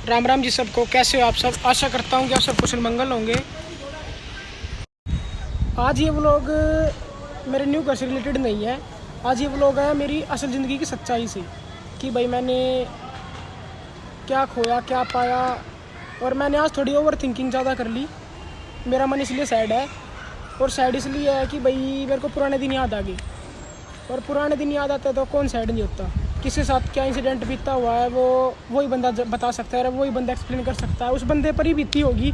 राम राम जी सबको। कैसे हो आप सब? आशा करता हूँ कि आप सब कुशल मंगल होंगे। आज ये व्लॉग मेरे न्यू घर से रिलेटेड नहीं है। आज ये व्लॉग है मेरी असल ज़िंदगी की सच्चाई से, कि भाई मैंने क्या खोया क्या पाया। और मैंने आज थोड़ी ओवर थिंकिंग ज़्यादा कर ली। मेरा मन इसलिए सैड है, और सैड इसलिए है कि भाई मेरे को पुराने दिन याद आ गए। और पुराने दिन याद आते हैं तो कौन सैड नहीं होता। किसके साथ क्या इंसिडेंट बीता हुआ है वो वही बंदा बता सकता है, और वही बंदा एक्सप्लेन कर सकता है। उस बंदे पर ही बीती होगी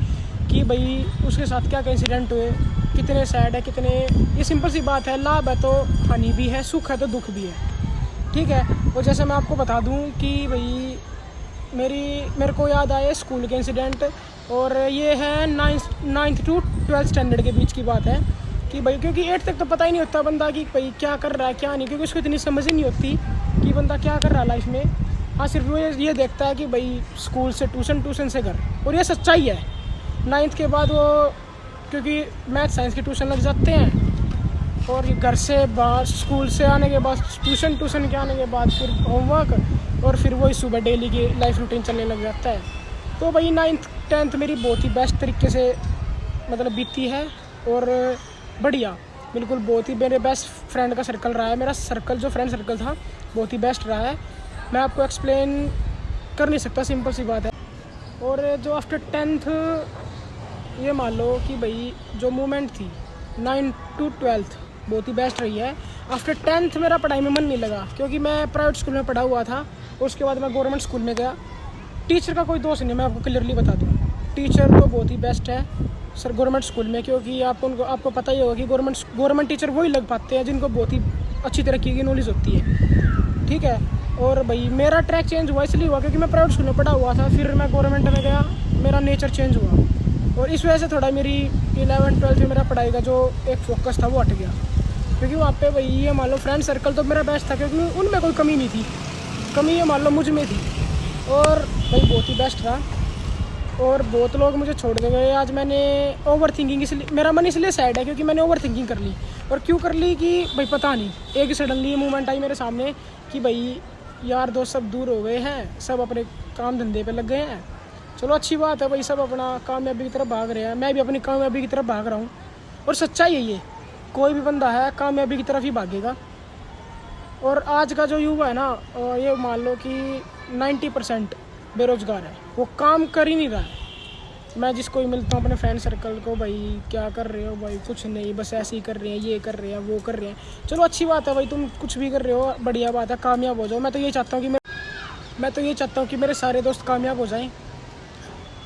कि भाई उसके साथ क्या क्या इंसिडेंट हुए, कितने सैड है कितने। ये सिंपल सी बात है, लाभ है तो हानि भी है, सुख है तो दुख भी है। ठीक है। और जैसे मैं आपको बता दूं कि भाई मेरे को याद आए स्कूल के इंसिडेंट, और ये है नाइन्थ टू 12th स्टैंडर्ड के बीच की बात है। कि भाई क्योंकि 8 तक तो पता ही नहीं होता बंदा कि भाई क्या कर रहा है क्या नहीं, क्योंकि उसको इतनी समझ ही नहीं होती कि बंदा क्या कर रहा है लाइफ में। हाँ, सिर्फ वो ये देखता है कि भाई स्कूल से ट्यूशन, ट्यूशन से घर। और ये सच्चाई है। 9th के बाद वो क्योंकि मैथ साइंस की ट्यूशन लग जाते हैं, और घर से बाद स्कूल से आने के बाद ट्यूशन, ट्यूशन के आने के बाद फिर होमवर्क, और फिर वही सुबह डेली की लाइफ रूटीन चलने लग जाता है। तो भाई 9th 10th मेरी बहुत ही बेस्ट तरीके से मतलब बीती है, और बढ़िया बिल्कुल। बहुत ही मेरे बेस्ट फ्रेंड का सर्कल रहा है। मेरा सर्कल जो फ्रेंड सर्कल था बहुत ही बेस्ट रहा है। मैं आपको एक्सप्लेन कर नहीं सकता, सिंपल सी बात है। और जो आफ्टर 10th ये मान लो कि भाई जो मूवमेंट थी 9 to 12th बहुत ही बेस्ट रही है। आफ्टर 10th मेरा पढ़ाई में मन नहीं लगा, क्योंकि मैं प्राइवेट स्कूल में पढ़ा हुआ था, और उसके बाद मैं गवर्नमेंट स्कूल में गया। टीचर का कोई दोष नहीं, मैं आपको क्लियरली बता दूँ। टीचर तो बहुत ही बेस्ट है सर गवर्नमेंट स्कूल में, क्योंकि आपको पता ही होगा कि गवर्नमेंट टीचर वही लग पाते हैं जिनको बहुत ही अच्छी तरीके की नॉलेज होती है। ठीक है। और भाई मेरा ट्रैक चेंज हुआ इसलिए हुआ क्योंकि मैं प्राइवेट स्कूल में पढ़ा हुआ था, फिर मैं गवर्नमेंट में गया, मेरा नेचर चेंज हुआ, और इस वजह से थोड़ा मेरी 11th 12th में मेरा पढ़ाई का जो एक फोकस था वो हट गया। क्योंकि वहाँ पे भाई ये मान लो फ्रेंड सर्कल तो मेरा बेस्ट था, क्योंकि उनमें कोई कमी नहीं थी, कमी ये मान लो मुझ में थी। और भाई बहुत ही बेस्ट था, और बहुत लोग मुझे छोड़ दे गए। आज मैंने ओवर थिंकिंग, इसलिए मेरा मन इसलिए सैड है क्योंकि मैंने ओवर थिंकिंग कर ली। और क्यों कर ली कि भाई पता नहीं, एक सडनली मूवमेंट आई मेरे सामने कि भाई यार दोस्त सब दूर हो गए हैं, सब अपने काम धंधे पे लग गए हैं। चलो अच्छी बात है भाई, सब अपना कामयाबी की तरफ भाग रहे हैं, मैं भी अपनी कामयाबी की तरफ भाग रहा हूँ। और सच्चाई है ये, कोई भी बंदा है कामयाबी की तरफ ही भागेगा। और आज का जो युवा है ना, ये मान लो कि 90% बेरोजगार है, वो काम कर ही नहीं रहा है। मैं जिसको भी मिलता हूँ अपने फ्रेंड सर्कल को, भाई क्या कर रहे हो? भाई कुछ नहीं, बस ऐसे ही कर रहे हैं, ये कर रहे हैं, वो कर रहे हैं। चलो अच्छी बात है भाई, तुम कुछ भी कर रहे हो, बढ़िया बात है, कामयाब हो जाओ। मैं तो ये चाहता हूँ कि मेरे सारे दोस्त कामयाब हो जाएं।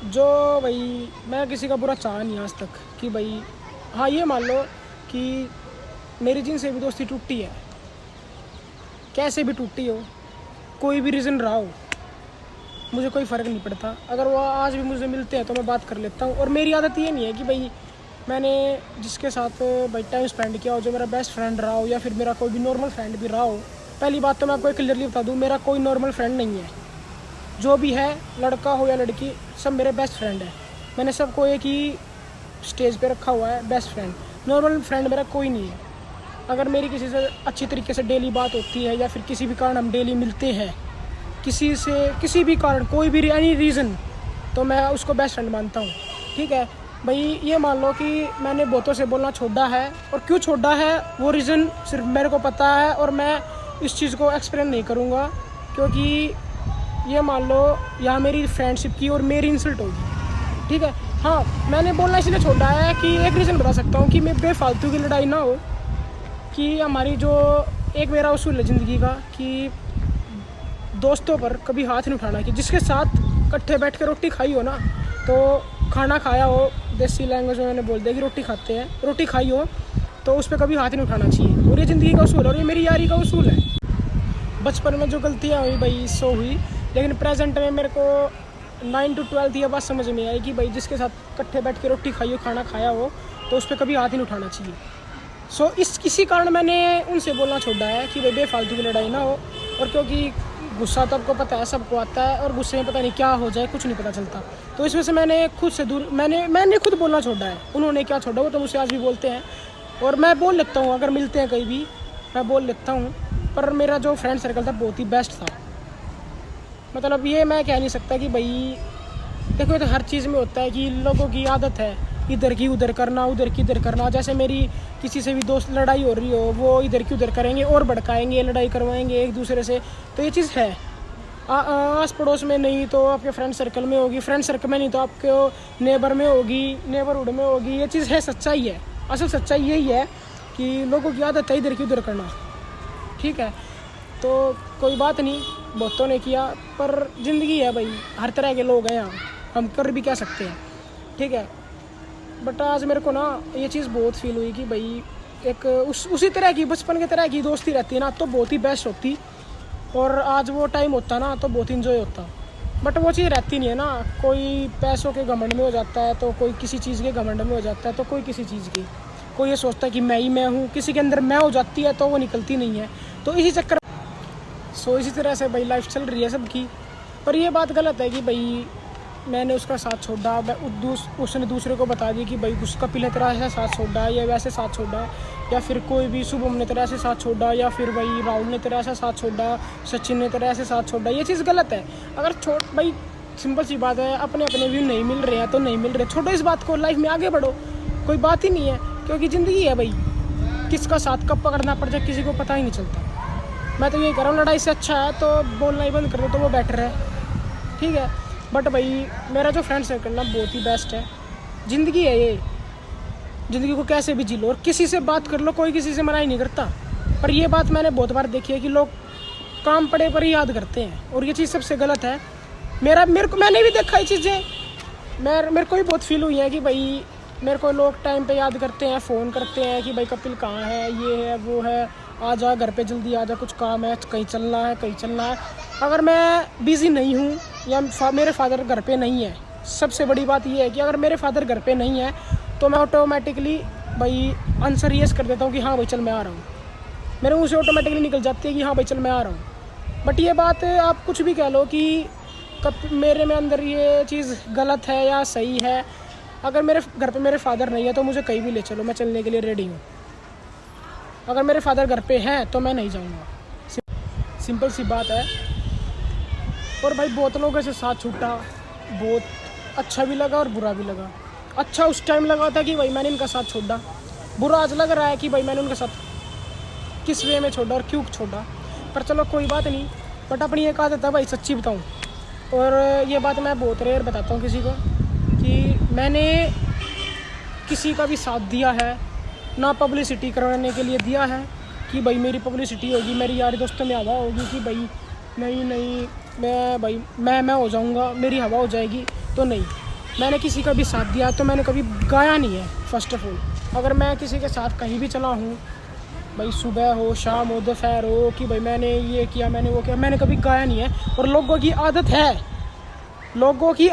जो भाई मैं किसी का बुरा चाहा नहीं आज तक कि भाई, हाँ ये मान लो कि मेरी जिनसे भी दोस्ती टूटी है, कैसे भी टूटी हो, कोई भी रीज़न रहा हो, मुझे कोई फ़र्क नहीं पड़ता। अगर वो आज भी मुझे मिलते हैं तो मैं बात कर लेता हूँ। और मेरी आदत ये नहीं है कि भाई मैंने जिसके साथ भाई टाइम स्पेंड किया हो, जो मेरा बेस्ट फ्रेंड रहा हो, या फिर मेरा कोई भी नॉर्मल फ्रेंड भी रहा हो। पहली बात तो मैं आपको क्लियरली बता दूँ, मेरा कोई नॉर्मल फ्रेंड नहीं है। जो भी है, लड़का हो या लड़की, सब मेरे बेस्ट फ्रेंड है। मैंने सबको एक ही स्टेज पे रखा हुआ है, बेस्ट फ्रेंड। नॉर्मल फ्रेंड मेरा कोई नहीं है। अगर मेरी किसी से अच्छी तरीके से डेली बात होती है, या फिर किसी भी कारण हम डेली मिलते हैं, किसी से किसी भी कारण, कोई भी एनी रीज़न, तो मैं उसको बेस्ट फ्रेंड मानता हूँ। ठीक है भाई। ये मान लो कि मैंने बहुतों से बोलना छोड़ा है, और क्यों छोड़ा है वो रीज़न सिर्फ मेरे को पता है, और मैं इस चीज़ को एक्सप्लेन नहीं करूँगा, क्योंकि ये मान लो यहाँ मेरी फ्रेंडशिप की और मेरी इंसल्ट होगी। ठीक है। हाँ, मैंने बोलना इसलिए छोड़ा है कि एक रीज़न बता सकता हूँ कि मैं बेफालतू की लड़ाई ना हो। कि हमारी जो एक मेरा उसूल है ज़िंदगी का कि दोस्तों पर कभी हाथ नहीं उठाना, कि जिसके साथ इकट्ठे बैठ के रोटी खाई हो ना, तो खाना खाया हो, देसी लैंग्वेज में मैंने बोल दिया कि रोटी खाते हैं, रोटी खाई हो तो उस पर कभी हाथ नहीं उठाना चाहिए। और ये ज़िंदगी का उसूल है, और ये मेरी यारी का उसूल है। बचपन में जो गलतियाँ हुई भाई सो हुई, लेकिन प्रेजेंट में मेरे को 9 to 12 ये बात समझ में आई कि भाई जिसके साथ इकट्ठे बैठ के रोटी खाई हो, खाना खाया हो, तो उस पर कभी हाथ ही नहीं उठाना चाहिए। सो इसी कारण मैंने उनसे बोलना छोड़ा है कि भाई बेफालतू की लड़ाई ना हो। और क्योंकि गुस्सा तो आपको पता है सबको आता है, और गुस्से में पता नहीं क्या हो जाए, कुछ नहीं पता चलता। तो इस वजह से मैंने खुद से दूर मैंने खुद बोलना छोड़ा है। उन्होंने क्या छोड़ा, वो तो मुझसे आज भी बोलते हैं, और मैं बोल लेता हूँ, अगर मिलते हैं कहीं भी मैं बोल लेता हूँ। पर मेरा जो फ्रेंड सर्कल था बहुत ही बेस्ट था। मतलब ये मैं कह नहीं सकता कि भाई देखो ये तो हर चीज़ में होता है कि लोगों की आदत है इधर की उधर करना, उधर की इधर करना। जैसे मेरी किसी से भी दोस्त लड़ाई हो रही हो, वो इधर की उधर करेंगे और भड़काएंगे, लड़ाई करवाएंगे एक दूसरे से। तो ये चीज़ है आस पड़ोस में, नहीं तो आपके फ्रेंड सर्कल में होगी, फ्रेंड सर्कल में नहीं तो आपके नेबर में होगी, नेबरहुड में होगी। ये चीज़ है, सच्चाई है। असल सच्चाई यही है कि लोगों की आदत है इधर की उधर करना। ठीक है, तो कोई बात नहीं, बहुतों ने किया, पर ज़िंदगी है भाई, हर तरह के लोग हैं यहाँ, हम कर भी क्या सकते हैं। ठीक है, बट आज मेरे को ना ये चीज़ बहुत फील हुई कि भाई एक उसी तरह की, बचपन के तरह की दोस्ती रहती है ना, तो बहुत ही बेस्ट होती। और आज वो टाइम होता ना तो बहुत इन्जॉय होता, बट वो चीज़ रहती नहीं है ना। कोई पैसों के घमंड में हो जाता है, तो कोई किसी चीज़ के घमंड में हो जाता है, तो कोई किसी चीज़ की। कोई ये सोचता है कि मैं ही मैं हूँ, किसी के अंदर मैं हो जाती है तो वो निकलती नहीं है। तो इसी चक्कर इसी तरह से भाई लाइफ चल रही है सबकी। पर ये बात गलत है कि भाई मैंने उसका साथ छोड़ा, उसने दूसरे को बता दिया कि भाई उसका पिले तरह ऐसा साथ छोड़ा या वैसे साथ छोड़ा, या फिर कोई भी शुभम ने तेरा ऐसे साथ छोड़ा, या फिर भाई राहुल ने तेरा ऐसा साथ छोड़ा, सचिन ने तेरा ऐसे साथ छोड़ा। ये चीज़ गलत है। अगर भाई सिंपल सी बात है, अपने अपने व्यू नहीं मिल रहे हैं तो नहीं मिल रहे, छोड़ो इस बात को, लाइफ में आगे बढ़ो, कोई बात ही नहीं है। क्योंकि ज़िंदगी है भाई, किसका साथ कब पकड़ना पड़ जाए किसी को पता ही नहीं चलता। मैं तो यही कह रहा हूँ, लड़ाई से अच्छा है तो बोलना ही बंद कर दो तो वो बेटर है। ठीक है, बट भाई मेरा जो फ्रेंड सर्कल ना बहुत ही बेस्ट है। ज़िंदगी है ये, ज़िंदगी को कैसे भी जी लो और किसी से बात कर लो, कोई किसी से मना ही नहीं करता। पर ये बात मैंने बहुत बार देखी है कि लोग काम पड़े पर ही याद करते हैं, और ये चीज़ सबसे गलत है। मैंने भी देखा ये चीज़ें, मेरे को भी बहुत फील हुई है कि भाई मेरे को लोग टाइम पे याद करते हैं, फ़ोन करते हैं कि भाई कपिल कहाँ है, ये है वो है, आ जा घर पे जल्दी आ जा, कुछ काम है, कहीं चलना है कहीं चलना है। अगर मैं बिज़ी नहीं हूँ या मेरे फादर घर पे नहीं है, सबसे बड़ी बात ये है कि अगर मेरे फादर घर पे नहीं है तो मैं ऑटोमेटिकली भाई आंसर येस कर देता हूँ कि हाँ भाई चल मैं आ रहा हूँ। मेरे मुँह से ऑटोमेटिकली निकल जाती है कि हाँ भाई चल मैं आ रहा हूँ। बट ये बात आप कुछ भी कह लो कि मेरे में अंदर ये चीज़ गलत है या सही है, अगर मेरे घर पे मेरे फादर नहीं है तो मुझे कहीं भी ले चलो, मैं चलने के लिए रेडी हूँ। अगर मेरे फादर घर पे हैं तो मैं नहीं जाऊँगा, सिंपल सी बात है। और भाई बहुत लोगों से साथ छूटा, बहुत अच्छा भी लगा और बुरा भी लगा। अच्छा उस टाइम लगा था कि भाई मैंने इनका साथ छोड़ा, बुरा आज लग रहा है कि भाई मैंने उनका साथ किस वे में छोड़ा और क्यों छोड़ा। पर चलो कोई बात नहीं, बट अपनी एक आदत है भाई, सच्ची बताऊँ, और ये बात मैं बहुत रेयर बताता हूँ किसी को, कि मैंने किसी का भी साथ दिया है ना पब्लिसिटी करवाने के लिए दिया है कि भाई मेरी पब्लिसिटी होगी, मेरी यारी दोस्तों में हवा होगी कि भाई नहीं मैं हो जाऊंगा, मेरी हवा हो जाएगी। तो नहीं, मैंने किसी का भी साथ दिया तो मैंने कभी गाया नहीं है। फर्स्ट ऑफ ऑल, अगर मैं किसी के साथ कहीं भी चला हूँ, भाई सुबह हो शाम हो दोपहर हो, कि भाई मैंने ये किया मैंने वो किया, मैंने कभी गाया नहीं है। और लोगों की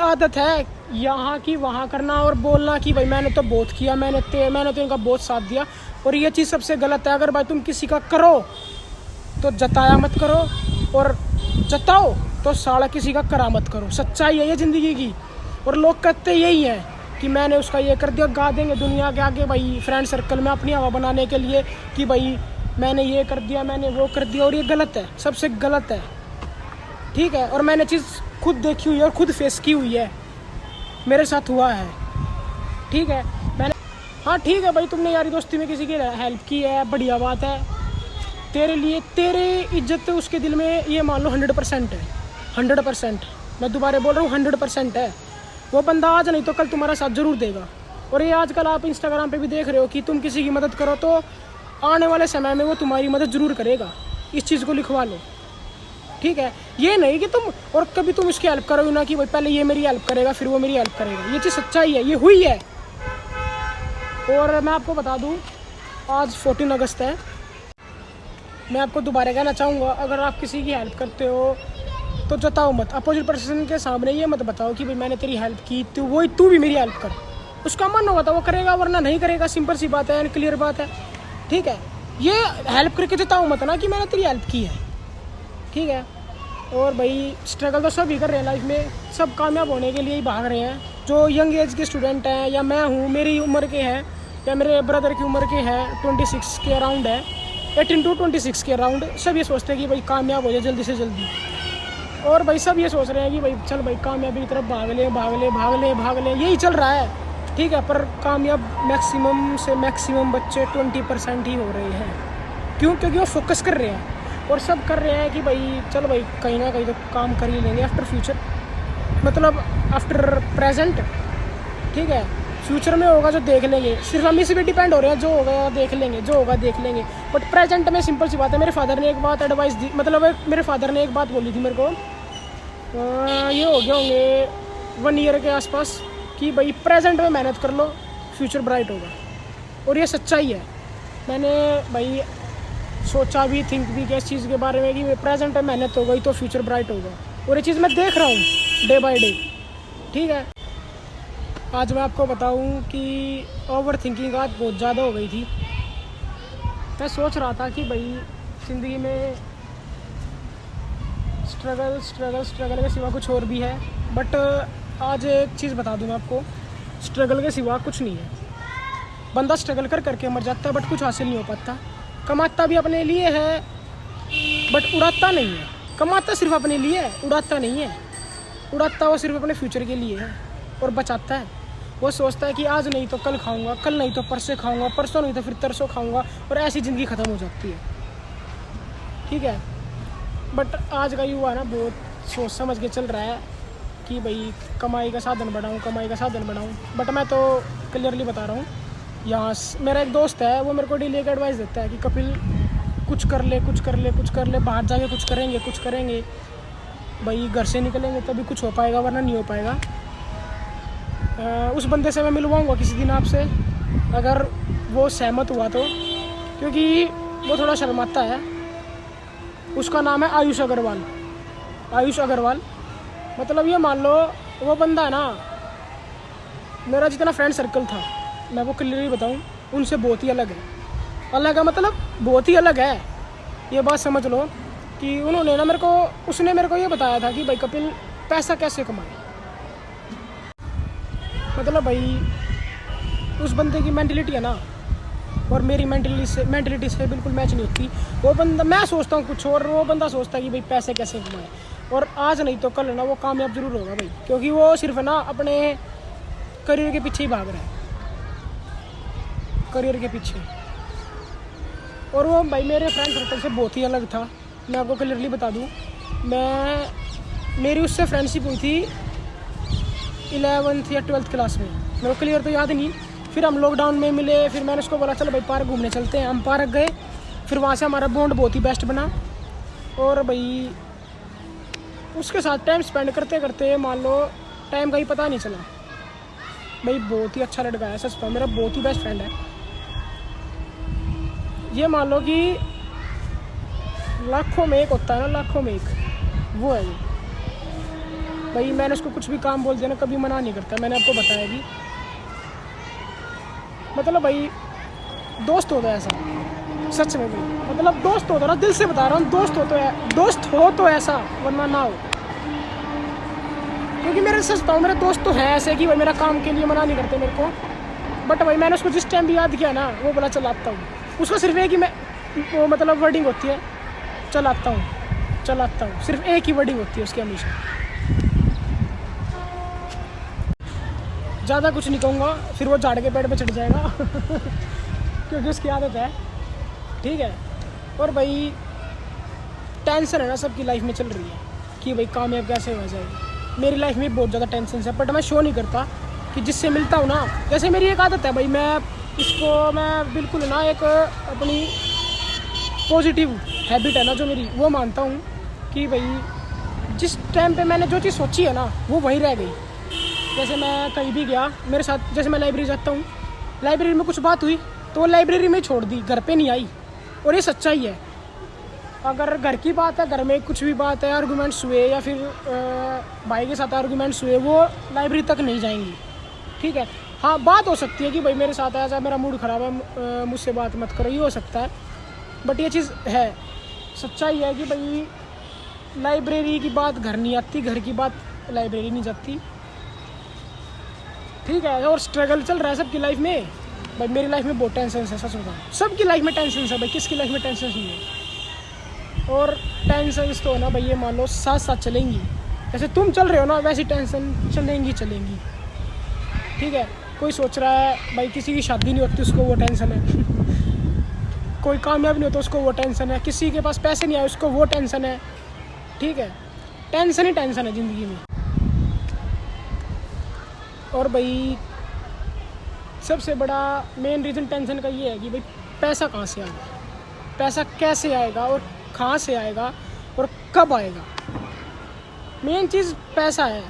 आदत है यहाँ की वहाँ करना और बोलना कि भाई मैंने तो बहुत किया, मैंने तो इनका बहुत साथ दिया। और ये चीज़ सबसे गलत है। अगर भाई तुम किसी का करो तो जताया मत करो, और जताओ तो साला किसी का करा मत करो। सच्चाई है ये ज़िंदगी की। और लोग कहते यही हैं कि मैंने उसका ये कर दिया, गा देंगे दुनिया के आगे भाई फ्रेंड सर्कल में अपनी हवा बनाने के लिए कि भाई मैंने ये कर दिया, मैंने वो कर दिया। और ये गलत है, सबसे गलत है। ठीक है, और मैंने चीज़ खुद देखी हुई है और खुद फेस की हुई है, मेरे साथ हुआ है। ठीक है, मैंने हाँ ठीक है भाई, तुमने यारी दोस्ती में किसी की हेल्प की है, बढ़िया बात है। तेरे लिए तेरे इज्जत उसके दिल में ये मान लो 100% है, 100%। मैं दोबारा बोल रहा हूँ 100% है। वो बंदा आज नहीं तो कल तुम्हारा साथ ज़रूर देगा। और ये आजकल आप इंस्टाग्राम पे भी देख रहे हो कि तुम किसी की मदद करो तो आने वाले समय में वो तुम्हारी मदद ज़रूर करेगा। इस चीज़ को लिखवा लो। ठीक है, ये नहीं कि तुम और कभी तुम इसकी हेल्प करोगे ना कि भाई पहले ये मेरी हेल्प करेगा फिर वो मेरी हेल्प करेगा। ये चीज़ सच्चाई है, ये हुई है। और मैं आपको बता दूँ, आज 14 अगस्त है। मैं आपको दोबारा कहना चाहूँगा, अगर आप किसी की हेल्प करते हो तो जताओ मत। अपोजिट पर्सन के सामने ये मत बताओ कि भाई मैंने तेरी हेल्प की, तो तू भी मेरी हेल्प कर। उसका मन होगा तो वो करेगा, वरना नहीं करेगा। सिंपल सी बात है, क्लियर बात है। ठीक है, ये हेल्प करके जताओ मत ना कि मैंने तेरी हेल्प की है। ठीक है, और भाई स्ट्रगल तो सब ही कर रहे हैं लाइफ में, सब कामयाब होने के लिए ही भाग रहे हैं। जो यंग एज के स्टूडेंट हैं, या मैं हूँ, मेरी उम्र के हैं, या मेरे ब्रदर की उम्र के हैं, 26 के अराउंड है, 18 to 26 के अराउंड, सब ये सोचते हैं कि भाई कामयाब हो जाए जल्दी से जल्दी। और भाई सब ये सोच रहे हैं कि भाई चल भाई कामयाबी की तरफ भाग ले भाग ले भाग ले भाग ले, यही चल रहा है, ठीक है। पर कामयाब मैक्सिमम से मैक्सिमम बच्चे 20% ही हो रहे हैं। क्यों? क्योंकि वो फोकस कर रहे हैं और सब कर रहे हैं कि भाई चल भाई कहीं ना कहीं तो काम कर ही लेंगे आफ्टर फ्यूचर, मतलब आफ्टर प्रेजेंट, ठीक है। फ्यूचर में होगा जो देख लेंगे, सिर्फ हम इसी पे डिपेंड हो रहे हैं, जो होगा देख लेंगे, जो होगा देख लेंगे। बट प्रेजेंट में सिंपल सी बात है, मेरे फादर ने एक बात एडवाइस दी, मतलब मेरे फादर ने एक बात बोली थी मेरे को, ये हो गया होंगे 1 ईयर के आसपास, कि भाई प्रेजेंट में मेहनत कर लो, फ्यूचर ब्राइट होगा। और ये सच्चाई है। मैंने भाई सोचा भी, थिंक भी कि इस चीज़ के बारे में कि प्रेजेंट में मेहनत हो गई तो फ्यूचर ब्राइट होगा, और ये चीज़ मैं देख रहा हूँ डे बाय डे, ठीक है। आज मैं आपको बताऊं कि ओवर थिंकिंग आज बहुत ज़्यादा हो गई थी। मैं सोच रहा था कि भाई ज़िंदगी में स्ट्रगल स्ट्रगल स्ट्रगल के सिवा कुछ और भी है, बट आज एक चीज़ बता दूं मैं आपको, स्ट्रगल के सिवा कुछ नहीं है। बंदा स्ट्रगल कर करके मर जाता है, बट कुछ हासिल नहीं हो पाता। कमाता भी अपने लिए है, बट उड़ाता नहीं है। कमाता सिर्फ अपने लिए है, उड़ाता नहीं है। उड़ाता वो सिर्फ अपने फ्यूचर के लिए है और बचाता है। वो सोचता है कि आज नहीं तो कल खाऊंगा, कल नहीं तो परसों खाऊंगा, परसों नहीं तो फिर तरसों खाऊंगा, और ऐसी ज़िंदगी ख़त्म हो जाती है, ठीक है। बट आज का युवा ना बहुत सोच समझ के चल रहा है कि भाई कमाई का साधन बढ़ाऊँ, कमाई का साधन बढ़ाऊँ। बट मैं तो क्लियरली बता रहा हूँ, यहाँ मेरा एक दोस्त है, वो मेरे को डेली एक एडवाइस देता है कि कपिल कुछ कर ले, कुछ कर ले, कुछ कर ले, बाहर जाके कुछ करेंगे, कुछ करेंगे भाई, घर से निकलेंगे तभी कुछ हो पाएगा, वरना नहीं हो पाएगा। उस बंदे से मैं मिलवाऊँगा किसी दिन आपसे, अगर वो सहमत हुआ तो, क्योंकि वो थोड़ा शर्माता है। उसका नाम है आयुष अग्रवाल। आयुष अग्रवाल, मतलब ये मान लो वो बंदा है ना, मेरा जितना फ्रेंड सर्कल था, मैं वो क्लियरली बताऊँ, उनसे बहुत ही अलग है। अलग है मतलब बहुत ही अलग है। ये बात समझ लो कि उन्होंने ना उसने मेरे को ये बताया था कि भाई कपिल पैसा कैसे कमाए। मतलब भाई उस बंदे की मेंटलिटी है ना और मेरी मेंटलिटी से बिल्कुल मैच नहीं होती। वो बंदा, मैं सोचता हूँ कुछ और, वो बंदा सोचता है कि भाई पैसे कैसे कमाए। और आज नहीं तो कल ना वो कामयाब जरूर होगा भाई, क्योंकि वो सिर्फ ना अपने करियर के पीछे ही भाग रहा है, करियर के पीछे। और वो भाई मेरे फ्रेंड सर्कल से बहुत ही अलग था। मैं आपको क्लियरली बता दूँ, मेरी उससे फ्रेंडशिप हुई थी 11th या 12th क्लास में, मेरे को क्लियर तो याद नहीं। फिर हम लॉकडाउन में मिले, फिर मैंने उसको बोला चलो भाई पार्क घूमने चलते हैं। हम पार्क गए, फिर वहाँ से हमारा बॉन्ड बहुत ही बेस्ट बना। और भाई उसके साथ टाइम स्पेंड करते करते मान लो टाइम का ही पता नहीं चला। भाई बहुत ही अच्छा लड़का है, सच में मेरा बहुत ही बेस्ट फ्रेंड है। ये मान लो कि लाखों में एक होता है ना, लाखों में एक, वो है ये। भाई मैंने उसको कुछ भी काम बोल दिया ना, कभी मना नहीं करता, मैंने आपको बताया भी। मतलब भाई दोस्त होता है ऐसा, सच में भाई, मतलब दोस्त होता ना, दिल से बता रहा हूँ, दोस्त हो तो ऐसा, वरना ना हो। क्योंकि मेरे सच बताऊँ, मेरे दोस्त तो हैं ऐसे कि भाई मेरा काम के लिए मना नहीं करते मेरे को। बट भाई मैंने उसको जिस टाइम भी याद किया ना, वो बोला चल आता हूँ। उसको सिर्फ एक ही वो मतलब वर्डिंग होती है, चल आता हूँ, चल आता हूँ, सिर्फ एक ही वर्डिंग होती है उसकी हमेशा। ज़्यादा कुछ नहीं कहूँगा, फिर वो झाड़ के पेड़ पे चढ़ जाएगा क्योंकि उसकी आदत है, ठीक है। और भाई टेंशन है ना, सबकी लाइफ में चल रही है कि भाई कामयाब कैसे हो जाएगी। मेरी लाइफ में बहुत ज़्यादा टेंशन है, बट मैं शो नहीं करता कि जिससे मिलता हूँ ना। जैसे मेरी एक आदत है भाई, मैं बिल्कुल ना एक अपनी पॉजिटिव हैबिट है ना जो मेरी, वो मानता हूँ कि भाई जिस टाइम पे मैंने जो चीज़ सोची है ना, वो वहीं रह गई। जैसे मैं कहीं भी गया, मेरे साथ जैसे मैं लाइब्रेरी जाता हूँ, लाइब्रेरी में कुछ बात हुई तो वो लाइब्रेरी में छोड़ दी, घर पे नहीं आई। और ये सच्चाई है। अगर घर की बात है, घर में कुछ भी बात है, आर्गूमेंट्स हुए या फिर भाई के साथ आर्गूमेंट्स हुए, वो लाइब्रेरी तक नहीं जाएंगी, ठीक है। हाँ, बात हो सकती है कि भाई मेरे साथ ऐसा, मेरा मूड ख़राब है, मुझसे बात मत करो, ये हो सकता है। बट ये चीज़ है, सच्चाई है कि भाई लाइब्रेरी की बात घर नहीं आती, घर की बात लाइब्रेरी नहीं जाती, ठीक है। और स्ट्रगल चल रहा है सबकी लाइफ में। भाई मेरी लाइफ में बहुत टेंशन है, सच बताऊं, सबकी लाइफ में टेंशन है भाई, किसकी लाइफ में टेंशन नहीं है। और टेंशन तो ना भाई ये मान लो साथ साथ चलेंगी, जैसे तुम चल रहे हो ना वैसी टेंशन चलेंगी। ठीक है, कोई सोच रहा है भाई किसी की शादी नहीं होती उसको वो टेंशन है कोई कामयाब नहीं होता उसको वो टेंशन है, किसी के पास पैसे नहीं आए उसको वो टेंशन है। ठीक है, टेंशन ही टेंशन है ज़िंदगी में। और भाई सबसे बड़ा मेन रीज़न टेंशन का ये है कि भाई पैसा कहाँ से आएगा, पैसा कैसे आएगा और कहाँ से आएगा और कब आएगा। मेन चीज़ पैसा है।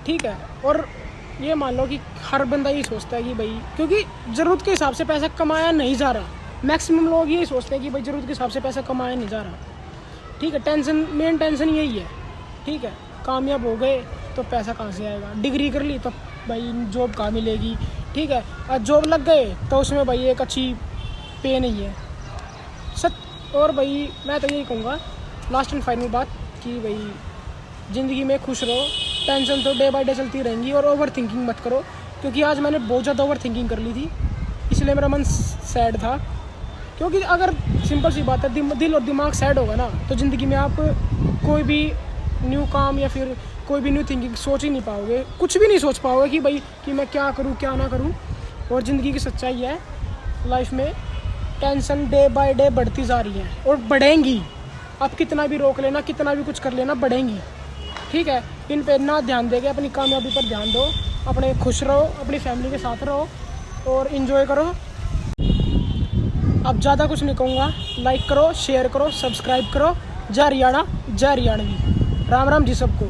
ठीक है, और ये मान लो कि हर बंदा ये सोचता है कि भाई, क्योंकि ज़रूरत के हिसाब से पैसा कमाया नहीं जा रहा। मैक्सिमम लोग यही सोचते हैं कि भाई ज़रूरत के हिसाब से पैसा कमाया नहीं जा रहा। ठीक है, टेंशन मेन टेंशन यही है। ठीक है, कामयाब हो गए तो पैसा कहाँ से आएगा, डिग्री कर ली तो भाई जॉब कहाँ मिलेगी। ठीक है, और जॉब लग गए तो उसमें भाई एक अच्छी पे नहीं है सच। और भाई मैं तो यही कहूँगा लास्ट एंड फाइनल बात कि भाई ज़िंदगी में खुश रहो, टेंशन तो डे बाय डे चलती रहेंगी। और ओवर थिंकिंग मत करो, क्योंकि आज मैंने बहुत ज़्यादा ओवर थिंकिंग कर ली थी, इसलिए मेरा मन सैड था। क्योंकि अगर सिंपल सी बात है, दिल और दिमाग सैड होगा ना तो ज़िंदगी में आप कोई भी न्यू काम या फिर कोई भी न्यू थिंकिंग सोच ही नहीं पाओगे, कुछ भी नहीं सोच पाओगे कि भाई कि मैं क्या करूँ क्या ना करूँ। और ज़िंदगी की सच्चाई है, लाइफ में टेंशन डे बाय डे बढ़ती जा रही है और बढ़ेंगी। आप कितना भी रोक लेना, कितना भी कुछ कर लेना, बढ़ेंगी। ठीक है, इन पे ना ध्यान देके अपनी कामयाबी पर ध्यान दो, अपने खुश रहो, अपनी फैमिली के साथ रहो और इन्जॉय करो। अब ज़्यादा कुछ नहीं कहूँगा, लाइक करो, शेयर करो, सब्सक्राइब करो। जय हरियाणा, जय हरियाणवी। राम राम जी सबको।